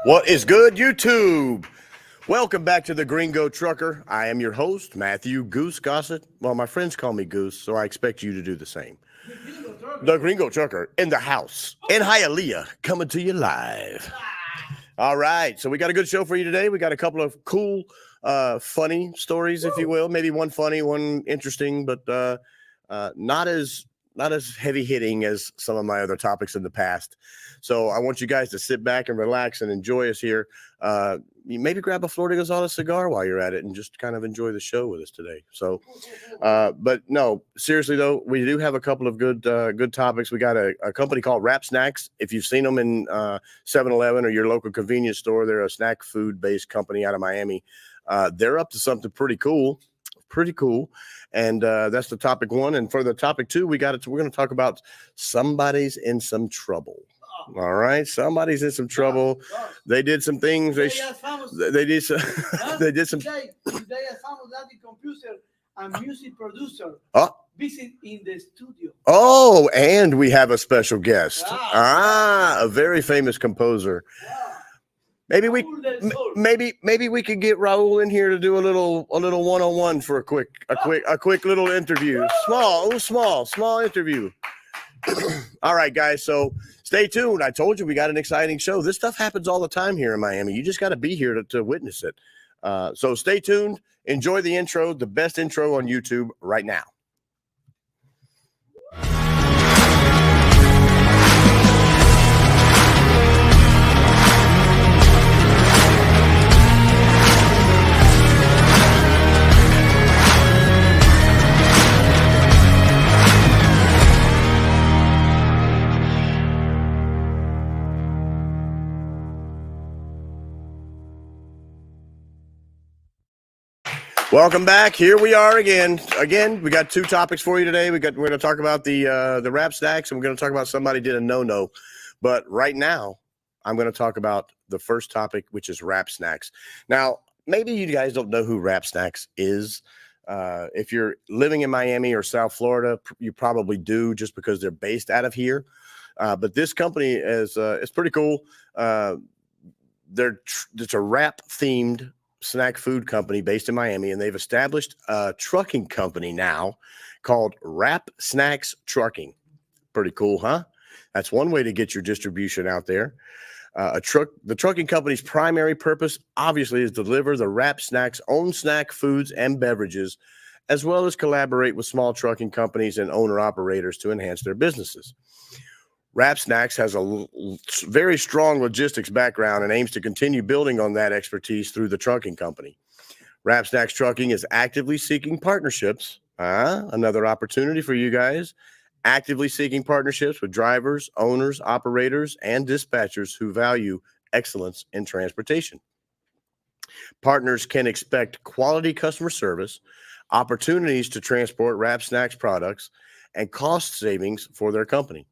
What is good, YouTube? Welcome back to the GreenGo Trucker. I am your host, Matthew Goose Gossett. Well, my friends call me Goose, so I expect you to do the same. The GreenGo Trucker in the house in Hialeah, coming to you live. All right, so we got a good show for you today. We got a couple of cool, funny stories, if you will. Maybe one funny, one interesting, but not as heavy hitting as some of my other topics in the past. So I want you guys to sit back and relax and enjoy us here. You maybe grab a Florida Gonzalez cigar while you're at it and just kind of enjoy the show with us today. So, but no, seriously though, we do have a couple of good topics. We got a company called Wrap Snacks. If you've seen them in 7-Eleven or your local convenience store, they're a snack food based company out of Miami. They're up to something pretty cool. And that's the topic one. And for the topic two, we're going to talk about somebody's in some trouble. All right, somebody's in some trouble. They did some things. They did some. Today I found that the composer and music producer visit in the studio. Oh, and we have a special guest. A very famous composer. Maybe we could get Raul in here to do a little one-on-one for a quick little interview. Small interview. All right, guys. So stay tuned. I told you we got an exciting show. This stuff happens all the time here in Miami. You just got to be here to witness it. So stay tuned. Enjoy the intro, the best intro on YouTube right now. Welcome back. Here we are again. We got two topics for you today. We're going to talk about the Wrap Snacks, and we're going to talk about somebody did a no-no. But right now, I'm going to talk about the first topic, which is Wrap Snacks. Now, maybe you guys don't know who Wrap Snacks is. If you're living in Miami or South Florida, you probably do, just because they're based out of here. But this company is pretty cool. It's a wrap-themed snack food company based in Miami, and they've established a trucking company now called Wrap Snacks Trucking. Pretty cool, huh? That's one way to get your distribution out there. The trucking company's primary purpose, obviously, is to deliver the Wrap Snacks' own snack foods and beverages, as well as collaborate with small trucking companies and owner-operators to enhance their businesses. Wrap Snacks has a very strong logistics background and aims to continue building on that expertise through the trucking company. Wrap Snacks Trucking is actively seeking partnerships. Another opportunity for you guys. Actively seeking partnerships with drivers, owners, operators, and dispatchers who value excellence in transportation. Partners can expect quality customer service, opportunities to transport Wrap Snacks products, and cost savings for their company.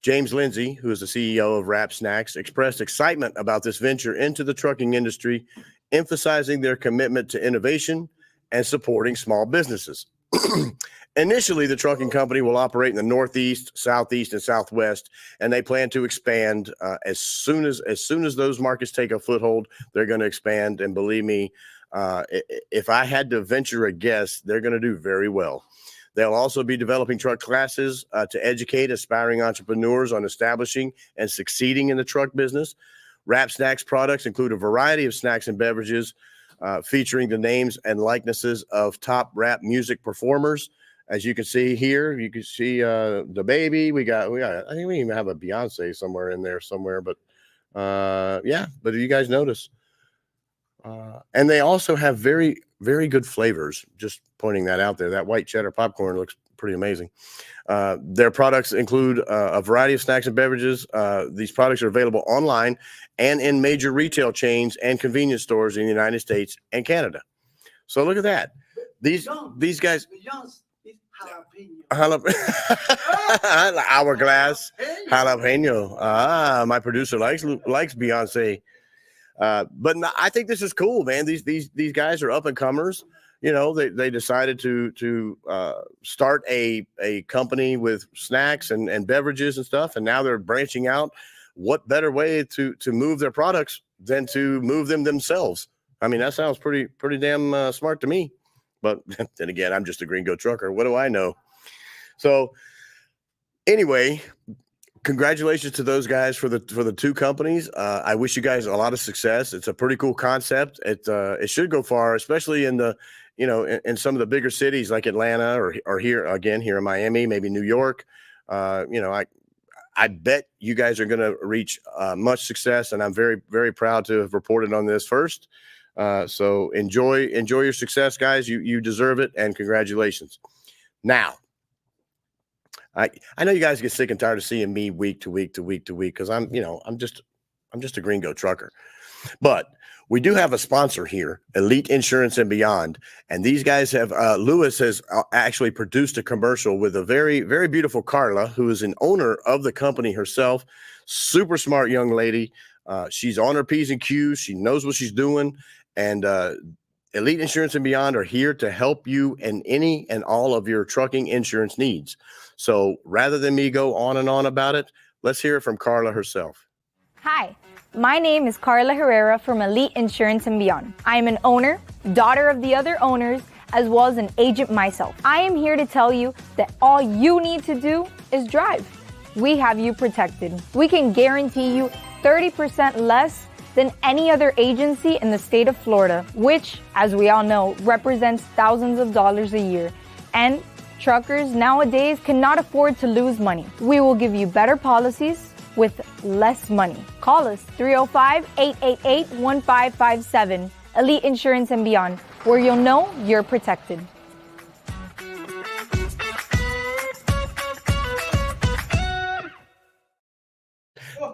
James Lindsay, who is the CEO of Wrap Snacks, expressed excitement about this venture into the trucking industry, emphasizing their commitment to innovation and supporting small businesses. Initially, the trucking company will operate in the Northeast, Southeast, and Southwest, and they plan to expand as soon as those markets take a foothold. They're going to expand, and believe me, if I had to venture a guess, they're going to do very well. They'll also be developing truck classes to educate aspiring entrepreneurs on establishing and succeeding in the truck business. Wrap Snacks products include a variety of snacks and beverages featuring the names and likenesses of top rap music performers. As you can see here, you can see the baby. We got. I think we even have a Beyonce somewhere in there somewhere. But yeah. But you guys notice, and they also have very, very good flavors. Just pointing that out there. That white cheddar popcorn looks pretty amazing. Their products include a variety of snacks and beverages. These products are available online and in major retail chains and convenience stores in the United States and Canada. So look at that. These guys. Hourglass jalapeno. My producer likes Beyonce. But I think this is cool, man. These guys are up and comers. You know, they decided to start a company with snacks and beverages and stuff, and now they're branching out what better way to move their products than to move them themselves? I mean, that sounds pretty damn smart to me. But then again, I'm just a GreenGo trucker. What do I know? So anyway, congratulations to those guys for the two companies. I wish you guys a lot of success. It's a pretty cool concept. It should go far, especially in the, in some of the bigger cities like Atlanta or here in Miami, maybe New York. I bet you guys are going to reach much success, and I'm very, very proud to have reported on this first. So enjoy your success, guys. You deserve it, and congratulations. Now, I know you guys get sick and tired of seeing me week to week because I'm just a GreenGo trucker. But we do have a sponsor here, Elite Insurance and Beyond, and these guys have Lewis has actually produced a commercial with a very, very beautiful Carla, who is an owner of the company herself. Super smart young lady. She's on her P's and Q's. She knows what she's doing, and Elite Insurance and Beyond are here to help you in any and all of your trucking insurance needs. So rather than me go on and on about it, let's hear it from Carla herself. Hi, my name is Carla Herrera from Elite Insurance and Beyond. I am an owner, daughter of the other owners, as well as an agent myself. I am here to tell you that all you need to do is drive. We have you protected. We can guarantee you 30% less than any other agency in the state of Florida, which, as we all know, represents thousands of dollars a year. And truckers nowadays cannot afford to lose money. We will give you better policies with less money. Call us 305-888-1557, Elite Insurance and Beyond, where you'll know you're protected.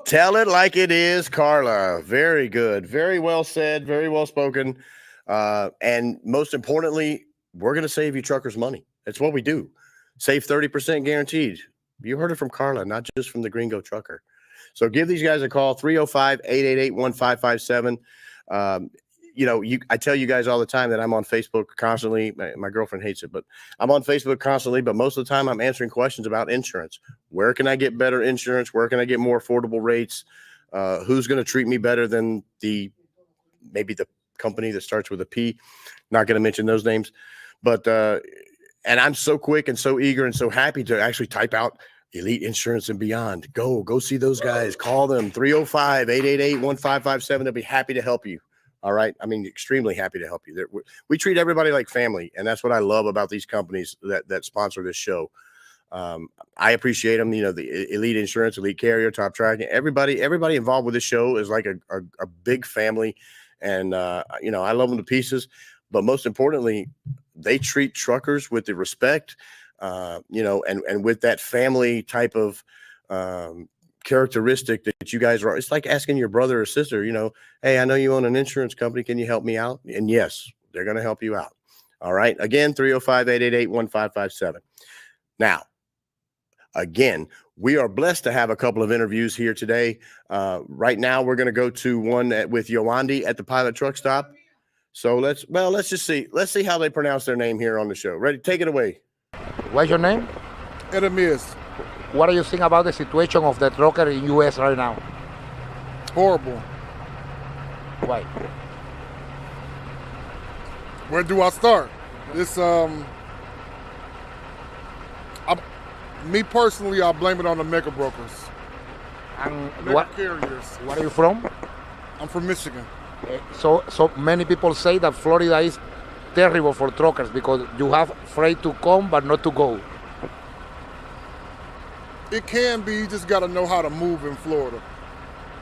Tell it like it is, Carla. Very good. Very well said. Very well spoken. And most importantly, we're going to save you truckers money. That's what we do. Save 30% guaranteed. You heard it from Carla, not just from the GreenGo trucker. So give these guys a call, 305-888-1557. I tell you guys all the time that I'm on Facebook constantly. My girlfriend hates it, but I'm on Facebook constantly. But most of the time I'm answering questions about insurance. Where can I get better insurance? Where can I get more affordable rates? Who's going to treat me better than maybe the company that starts with a P? Not going to mention those names. But and I'm so quick and so eager and so happy to actually type out Elite Insurance and Beyond. Go see those guys. Call them, 305-888-1557. They'll be happy to help you. All right. I mean, extremely happy to help you. We treat everybody like family, and that's what I love about these companies that sponsor this show. I appreciate them. The Elite Insurance, Elite Carrier, Top Tracking, everybody involved with this show is like a big family, and I love them to pieces. But most importantly, they treat truckers with the respect, and with that family type of characteristic that you guys are. It's like asking your brother or sister, hey, I know you own an insurance company. Can you help me out? And yes, they're going to help you out. All right. Again, 305-888-1557. Now, again, we are blessed to have a couple of interviews here today. Right now, we're going to go to one with Yowandi at the Pilot Truck Stop. So let's just see. Let's see how they pronounce their name here on the show. Ready? Take it away. What's your name? Edemis. What do you think about the situation of the trucker in U.S. right now? Horrible. Why? Where do I start? This me personally, I blame it on the mega brokers. And Mega carriers. Where are you from? I'm from Michigan. So many people say that Florida is terrible for truckers because you have freight to come but not to go. It can be, you just got to know how to move in Florida.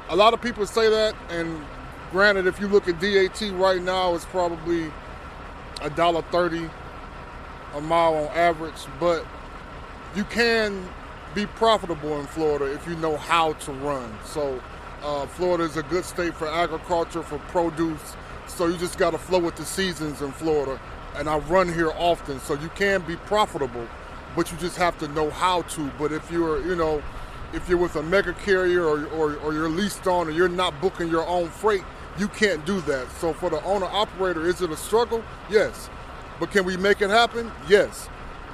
A lot of people say that, and granted, if you look at DAT right now, it's probably $1.30 a mile on average, but you can be profitable in Florida if you know how to run. So Florida is a good state for agriculture, for produce, so you just got to flow with the seasons in Florida. And I run here often, so you can be profitable, but you just have to know how to. But if you're, if you're with a mega carrier or you're leased on and you're not booking your own freight, you can't do that. So for the owner-operator, is it a struggle? Yes. But can we make it happen? Yes.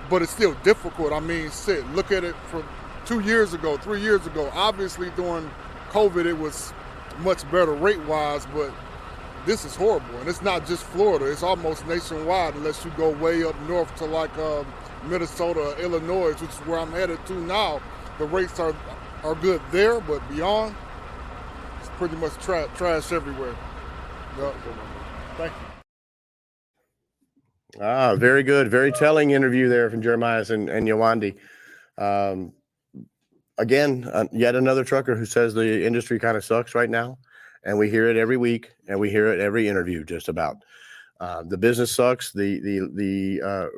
But it's still difficult. I mean, look at it from 2 years ago, 3 years ago. Obviously, during COVID, it was much better rate-wise, but this is horrible. And it's not just Florida. It's almost nationwide unless you go way up north to like Minnesota, Illinois, which is where I'm headed to now. The rates are good there, but beyond, it's pretty much trash everywhere. Yep. Thank you. Very good. Very telling interview there from Jeremiah and Yawandi. Again, yet another trucker who says the industry kind of sucks right now. And we hear it every week, and we hear it every interview just about. The business sucks. The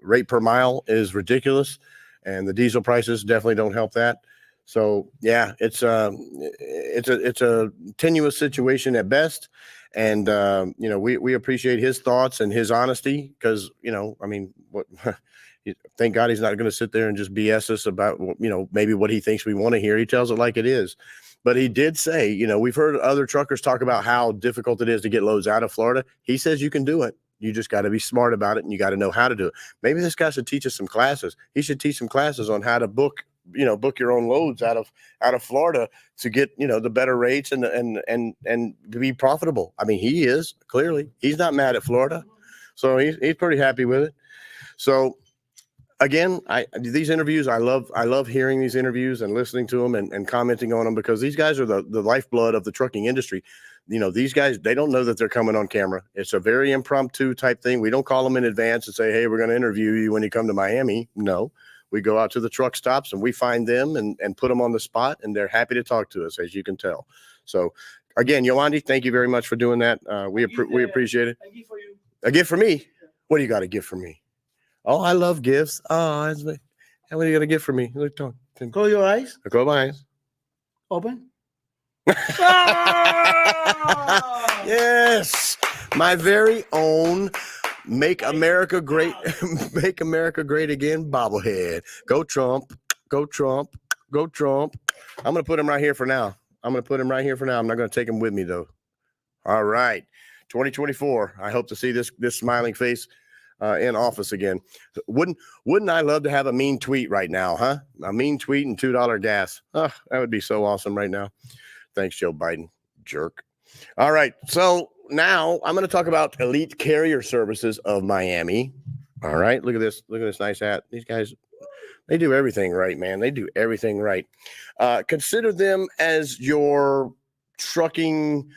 rate per mile is ridiculous, and the diesel prices definitely don't help that. So yeah, it's a tenuous situation at best. And we appreciate his thoughts and his honesty because I mean, thank God he's not going to sit there and just BS us about maybe what he thinks we want to hear. He tells it like it is. But he did say, we've heard other truckers talk about how difficult it is to get loads out of Florida. He says you can do it. You just got to be smart about it, and you got to know how to do it. Maybe this guy should teach us some classes. He should teach some classes on how to book your own loads out of Florida to get, the better rates and to be profitable. I mean, he is clearly. He's not mad at Florida. So he's pretty happy with it. So again, these interviews, I love hearing these interviews and listening to them and commenting on them because these guys are the lifeblood of the trucking industry. These guys, they don't know that they're coming on camera. It's a very impromptu type thing. We don't call them in advance and say, hey, we're going to interview you when you come to Miami. No, we go out to the truck stops and we find them and put them on the spot, and they're happy to talk to us, as you can tell. So again, Yolandi, thank you very much for doing that. We appreciate it. A gift for you. A gift for me? What do you got a gift for me? Oh, I love gifts. Oh, what are you going to get for me? Look, Close your eyes. I close my eyes. Open. Yes, my very own Make America Great Again bobblehead. Go Trump, go Trump, go Trump. I'm going to put him right here for now. I'm not going to take him with me, though. All right, 2024. I hope to see this smiling face in office again. Wouldn't I love to have a mean tweet right now, huh? A mean tweet and $2 gas. Oh, that would be so awesome right now. Thanks, Joe Biden. Jerk. All right. So now I'm going to talk about Elite Carrier Services of Miami. All right. Look at this. Look at this nice hat. These guys, they do everything right, man. They do everything right. Consider them as your trucking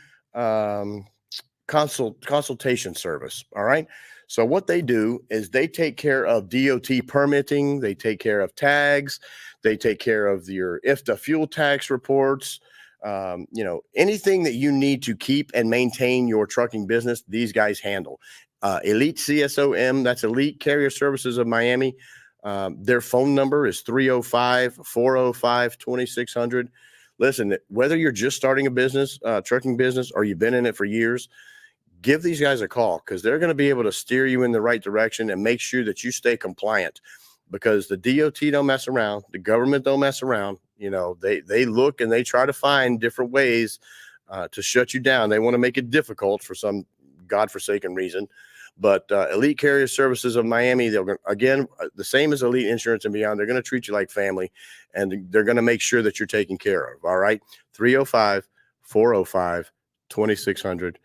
consultation service. All right. So what they do is they take care of DOT permitting. They take care of tags. They take care of your IFTA fuel tax reports. Anything that you need to keep and maintain your trucking business, these guys handle. Elite CSOM, that's Elite Carrier Services of Miami. Their phone number is 305-405-2600. Listen, whether you're just starting a business, trucking business, or you've been in it for years, give these guys a call because they're going to be able to steer you in the right direction and make sure that you stay compliant because the DOT don't mess around. The government don't mess around. They look and they try to find different ways to shut you down. They want to make it difficult for some godforsaken reason. But Elite Carrier Services of Miami, they'll again, the same as Elite Insurance and Beyond. They're going to treat you like family, and they're going to make sure that you're taken care of. All right, 305-405-2600.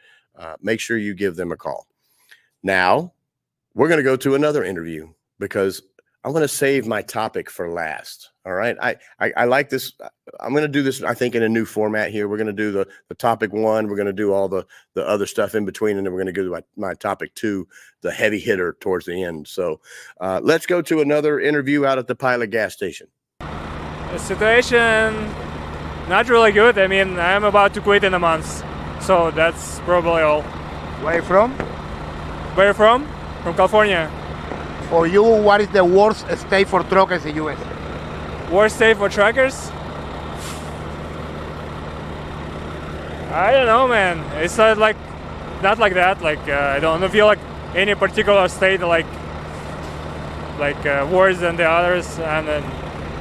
Make sure you give them a call. Now, we're going to go to another interview because I'm going to save my topic for last. All right. I like this. I'm going to do this, I think, in a new format here. We're going to do the topic one. We're going to do all the other stuff in between. And then we're going to go to my topic two, the heavy hitter towards the end. So let's go to another interview out at the Pilot gas station. The situation, not really good. I mean, I'm about to quit in a month. So that's probably all. Where are you from? Where are you from? From California. For you, what is the worst state for truckers in the U.S.? Worst state for truckers? I don't know, man. It's not like that. Like I don't feel like any particular state like worse than the others, and then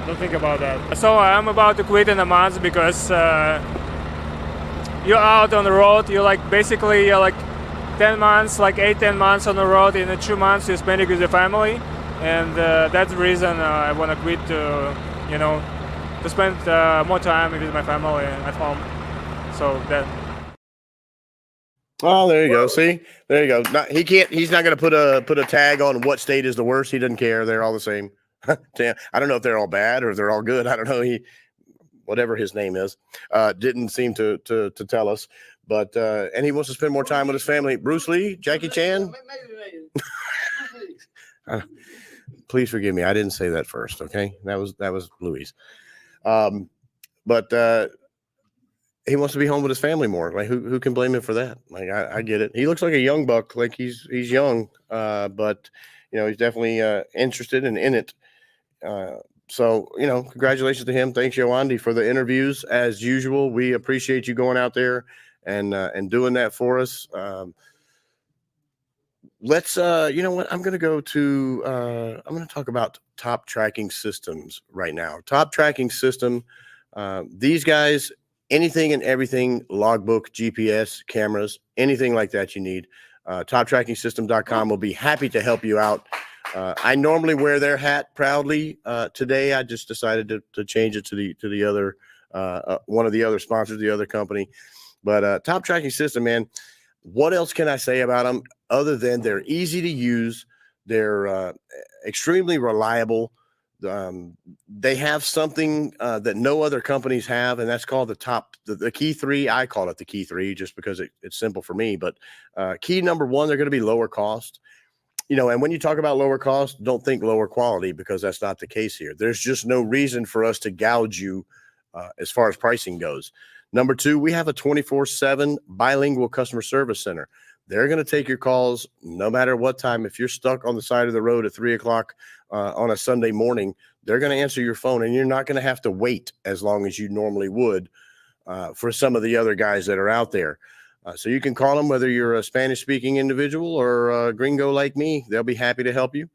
don't think about that. So I'm about to quit in a month because you're out on the road. You're like basically 10 months, like 8-10 months on the road. In the 2 months, you're spending with your family, and that's the reason I want to quit to, to spend more time with my family at home. So that. Oh, there you go. See, there you go. Not, he's not going to put a tag on what state is the worst. He doesn't care. They're all the same. I don't know if they're all bad or if they're all good. I don't know. Whatever his name is, didn't seem to tell us. But and he wants to spend more time with his family. Bruce Lee, Jackie Chan. Please forgive me. I didn't say that first. Okay, that was Louis. But he wants to be home with his family more. Like who can blame him for that? Like I get it. He looks like a young buck. Like he's young, but he's definitely interested and in it. So congratulations to him. Thanks, Yoandi, for the interviews as usual. We appreciate you going out there and doing that for us. Let's you know what? I'm going to talk about Top Tracking Systems right now. Top Tracking System. These guys, anything and everything, logbook, GPS, cameras, anything like that you need. TopTrackingSystem.com will be happy to help you out. I normally wear their hat proudly. Today, I just decided to change it to the other one of the other sponsors, the other company. But Top Tracking System, man, what else can I say about them other than they're easy to use? They're extremely reliable. They have something that no other companies have, and that's called the key three. I call it the key three just because it's simple for me. But key number one, they're going to be lower cost. And when you talk about lower cost, don't think lower quality, because that's not the case here. There's just no reason for us to gouge you as far as pricing goes. Number two, we have a 24/7 bilingual customer service center. They're going to take your calls no matter what time. If you're stuck on the side of the road at 3:00 on a Sunday morning, they're going to answer your phone, and you're not going to have to wait as long as you normally would for some of the other guys that are out there. So you can call them whether you're a Spanish-speaking individual or a gringo like me. They'll be happy to help you.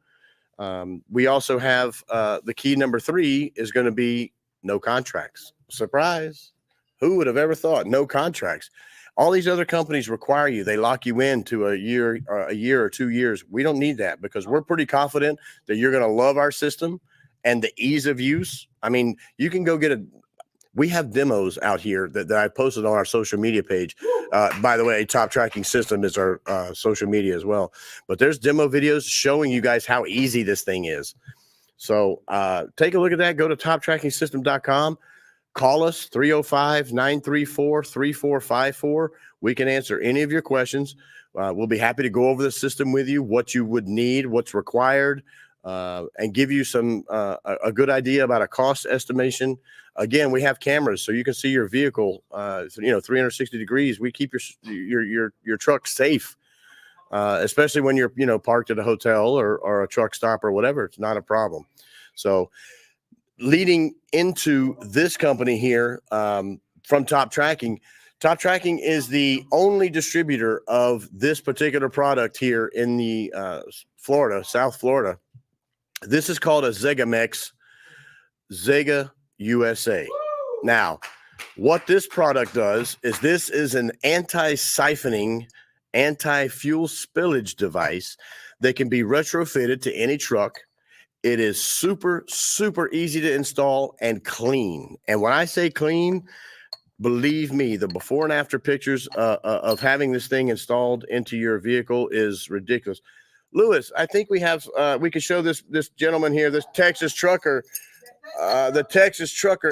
We also have the key number three is going to be no contracts. Surprise. Who would have ever thought? No contracts. All these other companies require you. They lock you in to a year or 2 years. We don't need that because we're pretty confident that you're going to love our system and the ease of use. I mean, you can go we have demos out here that I posted on our social media page. By the way, Top Tracking System is our social media as well. But there's demo videos showing you guys how easy this thing is. So take a look at that. Go to TopTrackingSystem.com. Call us 305-934-3454. We can answer any of your questions. We'll be happy to go over the system with you, what you would need, what's required, and give you a good idea about a cost estimation. Again, we have cameras so you can see your vehicle, 360 degrees. We keep your truck safe, especially when you're parked at a hotel or a truck stop or whatever. It's not a problem. So leading into this company here from Top Tracking is the only distributor of this particular product here in the South Florida. This is called a Zegamex, Zega USA. Now, what this product does is this is an anti-siphoning, anti-fuel spillage device that can be retrofitted to any truck. It is super, super easy to install and clean. And when I say clean, believe me, the before and after pictures of having this thing installed into your vehicle is ridiculous. Louis, I think we could show this gentleman here, this Texas trucker,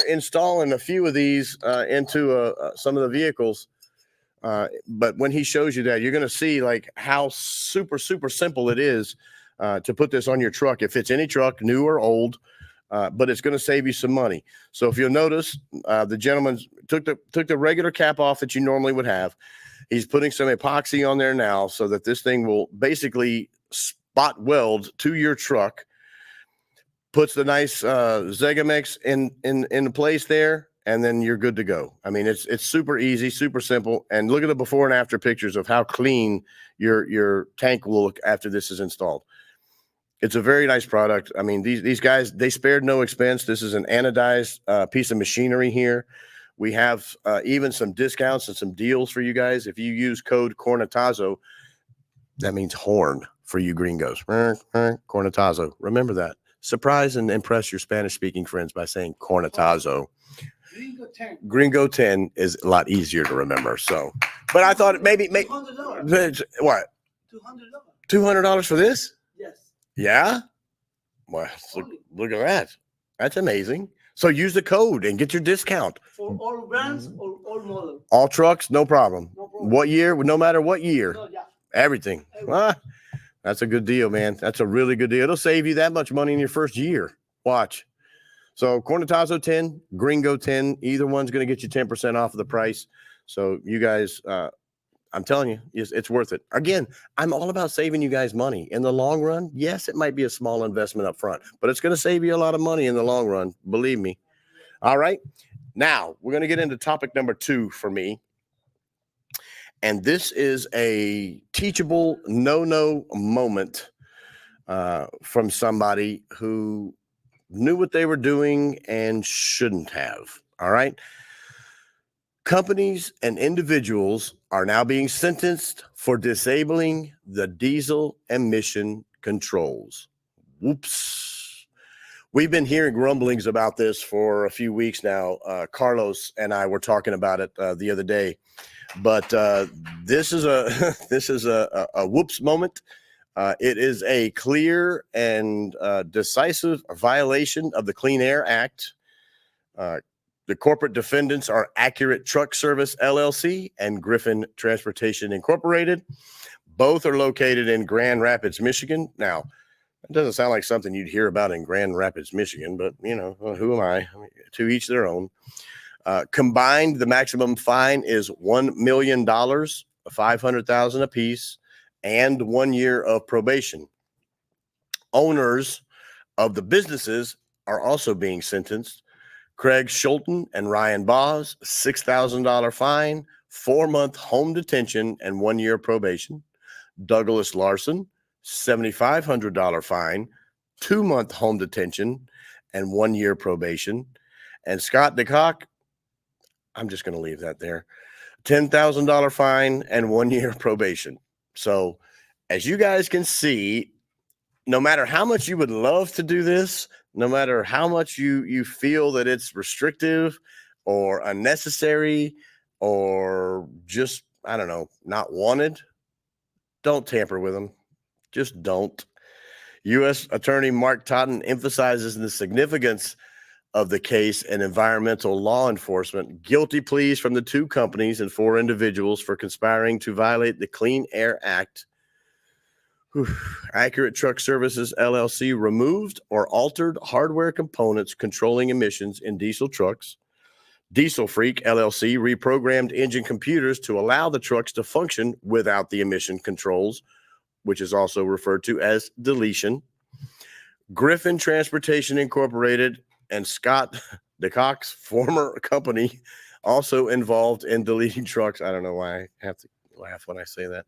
installing a few of these into some of the vehicles. But when he shows you that, you're going to see like how super, super simple it is to put this on your truck. It fits any truck, new or old, but it's going to save you some money. So if you'll notice, the gentleman took the regular cap off that you normally would have. He's putting some epoxy on there now so that this thing will basically spot weld to your truck. Puts the nice Zegamex in place there, and then you're good to go. I mean, it's super easy, super simple. And look at the before and after pictures of how clean your tank will look after this is installed. It's a very nice product. I mean, these guys, they spared no expense. This is an anodized piece of machinery here. We have even some discounts and some deals for you guys. If you use code Cornetazo, that means horn for you gringos. Cornetazo. Remember that. surprise and impress your Spanish-speaking friends by saying cornetazo. GreenGo 10. GreenGo 10 is a lot easier to remember. So, but I thought maybe $200. what? $200. $200 for this? Yes. Yeah. Well, look at that. That's amazing. So use the code and get your discount. For all brands or all models. All trucks, no problem. No problem. What year? No matter what year. No, yeah. Everything. Ah, that's a good deal, man. That's a really good deal. It'll save you that much money in your first year. Watch. So Cornetazo 10, GreenGo 10, either one's going to get you 10% off of the price. So you guys, I'm telling you, it's worth it. Again, I'm all about saving you guys money. In the long run, yes, it might be a small investment up front, but it's going to save you a lot of money in the long run. Believe me. All right. Now we're going to get into topic number 2 for me. And this is a teachable no moment from somebody who knew what they were doing and shouldn't have. All right. Companies and individuals are now being sentenced for disabling the diesel emission controls. Whoops. We've been hearing grumblings about this for a few weeks now. Carlos and I were talking about it the other day. But this is a whoops moment. It is a clear and decisive violation of the Clean Air Act. The corporate defendants are Accurate Truck Service, LLC, and Griffin Transportation, Incorporated. Both are located in Grand Rapids, Michigan. Now, it doesn't sound like something you'd hear about in Grand Rapids, Michigan, but, you know, who am I? To each their own. Combined, the maximum fine is $1 million, $500,000 apiece, and 1 year of probation. Owners of the businesses are also being sentenced. Craig Schulten and Ryan Boz, $6,000 fine, 4-month home detention, and 1 year probation. Douglas Larson, $7,500 fine, 2-month home detention, and 1 year probation. And Scott DeCock, I'm just going to leave that there. $10,000 fine and 1 year probation. So as you guys can see, no matter how much you would love to do this, no matter how much you feel that it's restrictive or unnecessary or just, I don't know, not wanted, don't tamper with them. Just don't. U.S. Attorney Mark Totten emphasizes the significance of the case and environmental law enforcement. Guilty pleas from the 2 companies and 4 individuals for conspiring to violate the Clean Air Act. Accurate Truck Services, LLC, removed or altered hardware components controlling emissions in diesel trucks. Diesel Freak, LLC, reprogrammed engine computers to allow the trucks to function without the emission controls, which is also referred to as deletion. Griffin Transportation, Incorporated, and Scott DeCock's former company also involved in deleting trucks. I don't know why I have to laugh when I say that.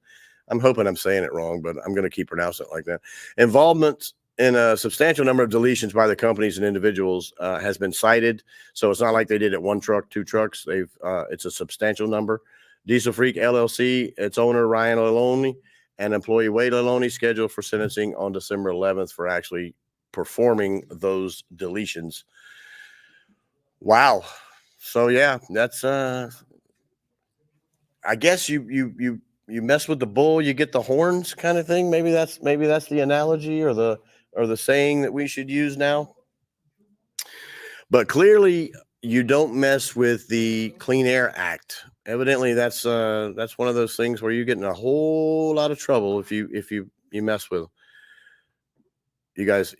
I'm hoping I'm saying it wrong, but I'm going to keep pronouncing it like that. Involvement in a substantial number of deletions by the companies and individuals has been cited. So it's not like they did it 1 truck, 2 trucks. It's a substantial number. Diesel Freak LLC, its owner Ryan Lalonde and employee Wade Lalonde scheduled for sentencing on December 11th for actually performing those deletions. Wow. So yeah, that's I guess you mess with the bull, you get the horns kind of thing. Maybe that's the analogy or the saying that we should use now. But clearly you don't mess with the Clean Air Act. Evidently that's one of those things where you get in a whole lot of trouble if you mess with them. You guys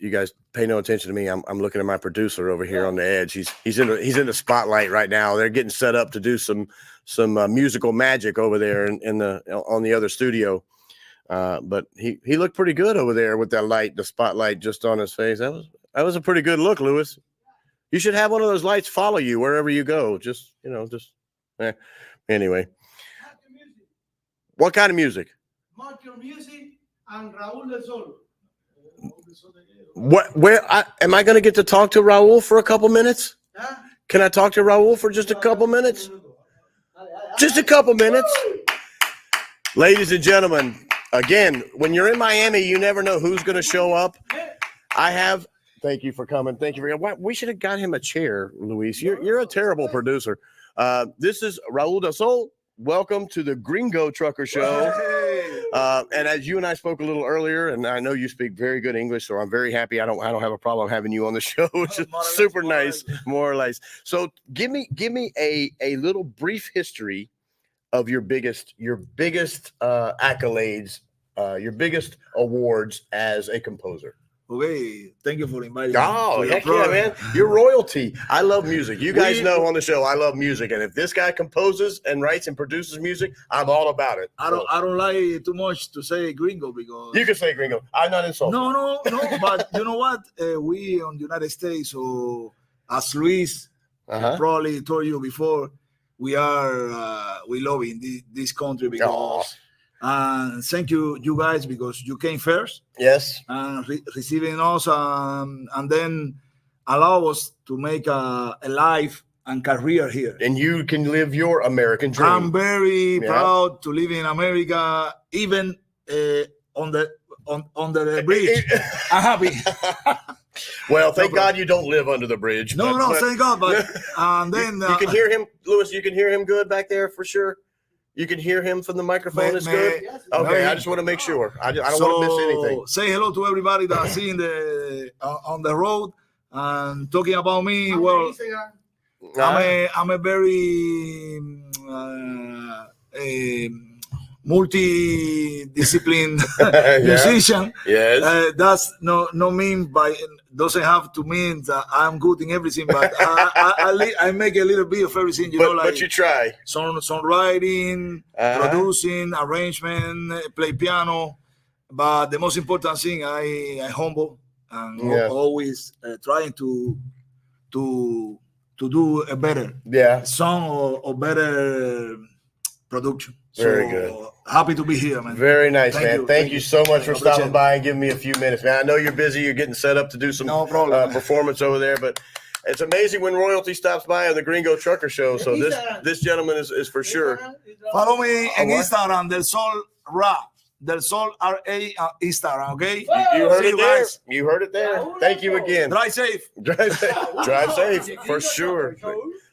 pay no attention to me. I'm looking at my producer over here on the edge. He's in the spotlight right now. They're getting set up to do some musical magic over there on the other studio. But he looked pretty good over there with that light, the spotlight just on his face. That was a pretty good look, Lewis. You should have one of those lights follow you wherever you go. Anyway. What kind of music? Marco Music and Raúl del Sol. Am I going to get to talk to Raúl for a couple minutes? Huh? Can I talk to Raúl for just a couple minutes? Just a couple minutes. Ladies and gentlemen, again, when you're in Miami, you never know who's going to show up. I have Thank you for coming. Thank you for. We should have got him a chair, Luis. You're a terrible producer. This is Raul del Sol. Welcome to the GreenGo Trucker Show. And as you and I spoke a little earlier, and I know you speak very good English, so I'm very happy. I don't have a problem having you on the show. It's just super nice, more or less. So give me a little brief history of your biggest accolades, your biggest awards as a composer. Okay, thank you for inviting me. Heck yeah, man. You're royalty. I love music. You guys know on the show I love music. And if this guy composes and writes and produces music, I'm all about it. I don't like too much to say GreenGo because you can say GreenGo. I'm not insulting. No, but you know what? We on the United States, so as Luis probably told you before, we love in this country because and thank you guys because you came first. Yes. And receiving us and then allow us to make a life and career here. And you can live your American dream. I'm very proud to live in America, even on the bridge. I'm happy. Well, thank God you don't live under the bridge. No, thank God. But and then you can hear him, Louis. You can hear him good back there for sure. You can hear him from the microphone. Is good. Okay, I just want to make sure. I don't want to miss anything. Say hello to everybody that's seeing on the road and talking about me. Well, I'm a very multi-discipline musician. Yes. That's no mean by doesn't have to mean that I'm good in everything, but I make a little bit of everything. But you try. Songwriting, producing, arrangement, play piano. But the most important thing, I humble and always trying to do a better song or better production. Very good. Happy to be here, man. Very nice, man. Thank you so much for stopping by and giving me a few minutes, man. I know you're busy. You're getting set up to do some performance over there, but it's amazing when royalty stops by on the GreenGo Trucker Show. So this gentleman is for sure. Follow me on Instagram, Del Sol Ra. Del Sol R.A. Instagram, okay? You heard it there. You heard it there. Thank you again. Drive safe. Drive safe, for sure.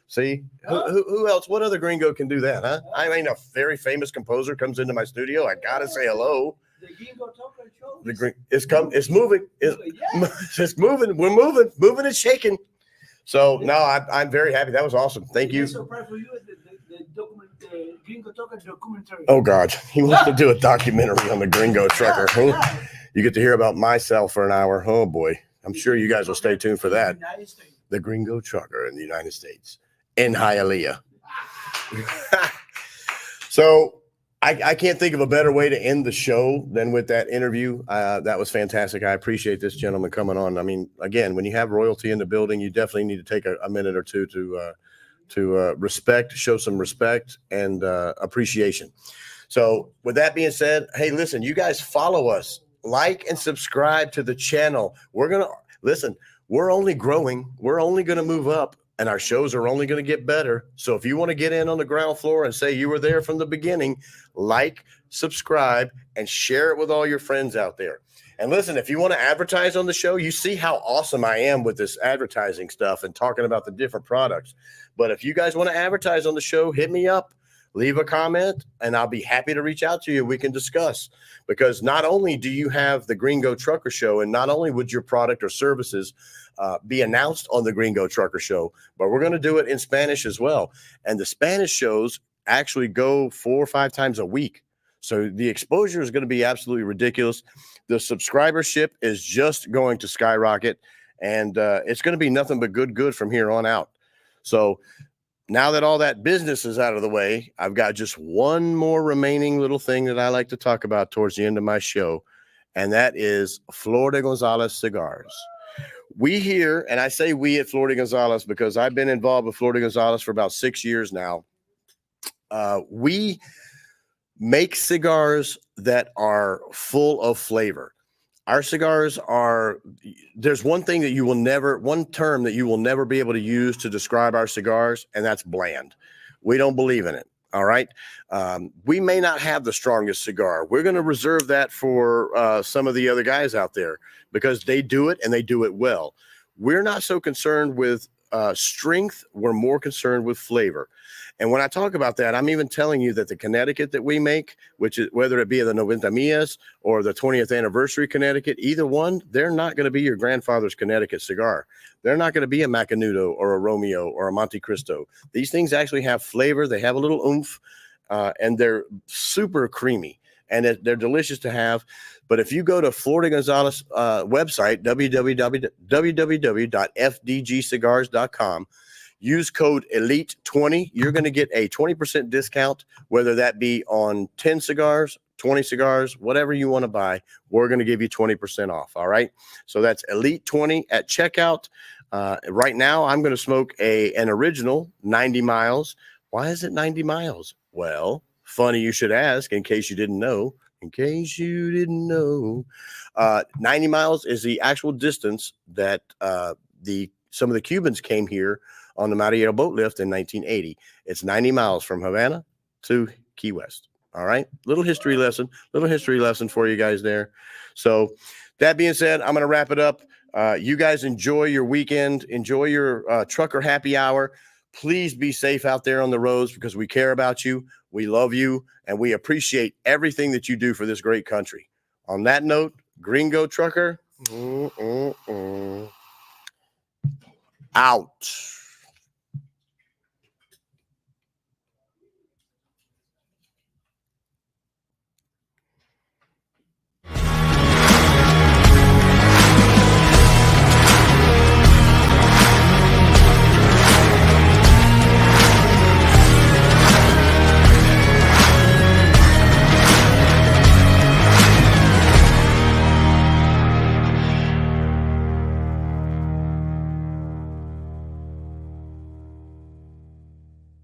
See, who else? What other GreenGo can do that, huh? I mean, a very famous composer comes into my studio. I gotta say hello. The GreenGo Trucker Show. It's moving. It's moving. We're moving and shaking. So no, I'm very happy. That was awesome. Thank you. So proud for you. The GreenGo Trucker documentary. Oh God, he wants to do a documentary on the GreenGo Trucker. You get to hear about myself for an hour. Oh boy, I'm sure you guys will stay tuned for that. The GreenGo Trucker in the United States. In Hialeah. So I can't think of a better way to end the show than with that interview. That was fantastic. I appreciate this gentleman coming on. I mean, again, when you have royalty in the building, you definitely need to take a minute or two to show some respect and appreciation. So with that being said, hey, listen, you guys follow us, like and subscribe to the channel. We're only growing. We're only going to move up. And our shows are only going to get better. So if you want to get in on the ground floor and say you were there from the beginning, like, subscribe, and share it with all your friends out there. And listen, if you want to advertise on the show, you see how awesome I am with this advertising stuff and talking about the different products. But if you guys want to advertise on the show, hit me up, leave a comment, and I'll be happy to reach out to you. We can discuss. Because not only do you have the GreenGo Trucker Show, and not only would your product or services be announced on the GreenGo Trucker Show, but we're going to do it in Spanish as well. And the Spanish shows actually go 4 or 5 times a week. So the exposure is going to be absolutely ridiculous. The subscribership is just going to skyrocket, and it's going to be nothing but good from here on out. So now that all that business is out of the way, I've got just one more remaining little thing that I like to talk about towards the end of my show, and that is Flor de Gonzalez Cigars. We here, and I say we at Flor de Gonzalez because I've been involved with Flor de Gonzalez for about 6 years now. We make cigars that are full of flavor. Our cigars there's one term that you will never be able to use to describe our cigars, and that's bland. We don't believe in it. All right. We may not have the strongest cigar. We're going to reserve that for some of the other guys out there because they do it and they do it well. We're not so concerned with strength. We're more concerned with flavor. And when I talk about that, I'm even telling you that the Connecticut that we make, which is whether it be the 90 Millas or the 20th anniversary Connecticut, either one, they're not going to be your grandfather's Connecticut cigar. They're not going to be a Macanudo or a Romeo or a Monte Cristo. These things actually have flavor. They have a little oomph, and they're super creamy. And they're delicious to have. But if you go to Florida Gonzalez website, www.fdgcigars.com, use code ELITE20, you're going to get a 20% discount, whether that be on 10 cigars, 20 cigars, whatever you want to buy. We're going to give you 20% off. All right. So that's ELITE20 at checkout. Right now, I'm going to smoke an original 90 miles. Why is it 90 miles? Well, funny you should ask, in case you didn't know. 90 miles is the actual distance that some of the Cubans came here on the Mariel boat lift in 1980. It's 90 miles from Havana to Key West. All right. Little history lesson for you guys there. So that being said, I'm going to wrap it up. You guys enjoy your weekend. Enjoy your trucker happy hour. Please be safe out there on the roads because we care about you. We love you, and we appreciate everything that you do for this great country. On that note, GreenGo Trucker, out.